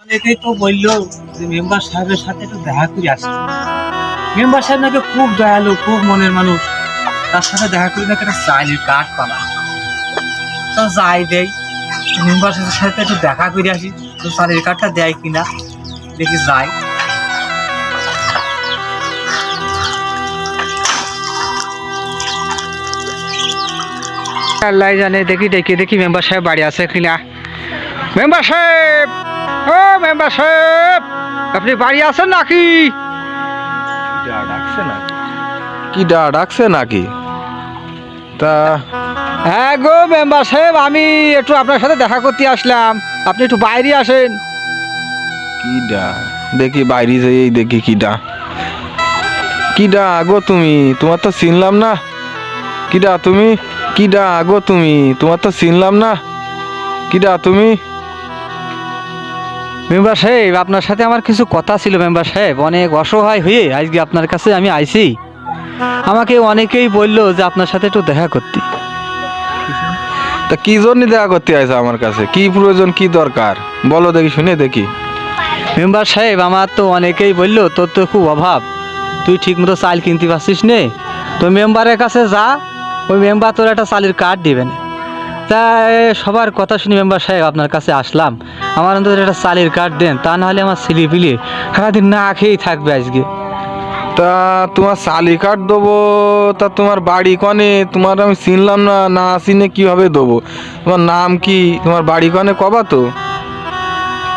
অনেকেই তো বললো যে মেম্বার সাহেবের সাথে একটু দেখা করে আসি। মেম্বার সাহেব নাকি খুব দয়ালু, খুব মনের মানুষ। তার সাথে দেখা করে নাকি একটা চাইলের কার্ড পালা। তো যাই দেয়, মেম্বার সাহেবের সাথে একটু দেখা করে আসি, তো চালের কার্ডটা দেয় কিনা দেখি যাই। আল্লাহ জানে, দেখি মেম্বার সাহেব বাড়ি আছে কিনা। মেম্বার সাহেব, ও মেম্বার সাহেব, আপনি বাড়ি আছেন নাকি? ডাকছে না কি ডাকছে নাকি? তা হ্যাঁ গো মেম্বার সাহেব, আমি একটু আপনার সাথে দেখা করতে আসলাম, আপনি একটু বাইরে আসেন। কিডা দেখি বাইরে যাই, দেখি কিডা আগো তুমি, তোমার তো চিনলাম না। কিডা তুমি, কিডা আগো তুমি, তোমার তো চিনলাম না। কিডা তুমি? মেম্বার সাহেব, আপনার সাথে আমার কিছু কথা ছিল। মেম্বার সাহেব, অনেক অসহায় হয়ে আজকে আপনার কাছে আমি আইছি। আমাকে অনেকেই বললো যে আপনার সাথে একটু দেখা করতে। তা কি জন্য দেখা করতে আইছো আমার কাছে? কি প্রয়োজন, কি দরকার বলো দেখি, শুনে দেখি। মেম্বার সাহেব, আমার তো অনেকেই বললো তোর তো খুব অভাব, তুই ঠিক মতো চাল কিনতে পারছিস নে, তো মেম্বারের কাছে যা, ওই মেম্বার তোর একটা চালের কার্ড দিবেন। তাই সবার কথা শুনে মেম্বার সাহেব আপনার কাছে আসলাম। আমার অন্তত একটা চালের কার্ড দেন, তা নাহলে আমার ছেলে পিলে সারাদিন না খেয়েই থাকবে আজকে। তা তোমার চালি কার্ড দেবো, তা তোমার বাড়ি কনে? তোমার আমি চিনলাম না, না চিনে কিভাবে দেবো? তোমার নাম কি, তোমার বাড়ি কনে, কবা তো?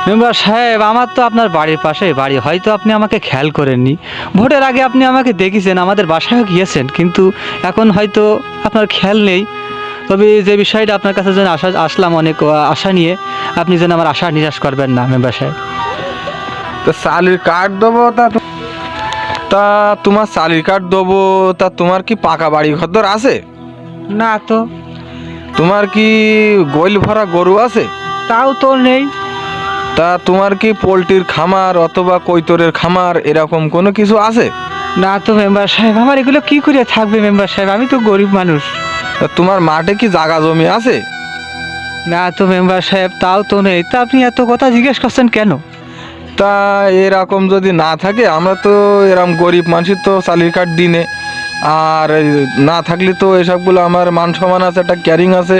মেম্বার সাহেব, আমার তো আপনার বাড়ির পাশে বাড়ি, হয়তো আপনি আমাকে খেয়াল করেননি। ভোটের আগে আপনি আমাকে দেখেছেন, আমাদের বাসায়ও গিয়েছেন, কিন্তু এখন হয়তো আপনার খেয়াল নেই। তবে যে বিষয়টা আপনার কাছে যেন আসলাম অনেক আশা নিয়ে, আপনি যেন আমার আশা নিরাশ করবেন না মেম্বার সাহেব। তা চালির কার্ড দেবো, তা তোমার চালির কার্ড দেবো, তা তোমার কি পাকা বাড়ি ঘর আছে? না তো। তোমার কি গোইল ভরা গরু আছে? তাও তো নেই। তা তোমার কি পোলট্রির খামার অথবা কৈতরের খামার এরকম কোনো কিছু আছে? না তো মেম্বার সাহেব, আমার এগুলো কি করে থাকবে মেম্বার সাহেব, আমি তো গরিব মানুষ। তা তোমার মাঠে কি জায়গা জমি আছে? না তো মেম্বার সাহেব, তাও তো নেই। তা আপনি এত কথা জিজ্ঞেস করছেন কেন? তা এরকম যদি না থাকে, আমরা তো এরকম গরিব মানুষের তো চালির কার্ড দিনে, আর না থাকলে তো এসবগুলো আমার মান সম্মান আছে, একটা ক্যারিং আছে।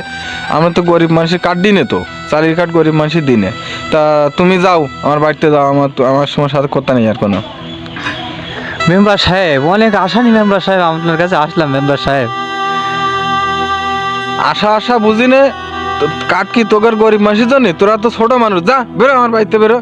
আমরা তো গরিব মানুষের কার্ড দিনে, তো চালির কার্ড গরিব মানুষের দিনে। তা তুমি যাও, আমার বাড়িতে যাও, আমার সময় সাথে কথা নেই আর কোনো। মেম্বার সাহেব, অনেক আশা নি মেম্বার সাহেব, আপনার কাছে আসলাম মেম্বার সাহেব। আশা বুঝি নে, কার্ড কি তোকের গরিব মানুষের জন্য? তোরা তো ছোট মানুষ, যা বেরো আমার বাড়িতে বেরো।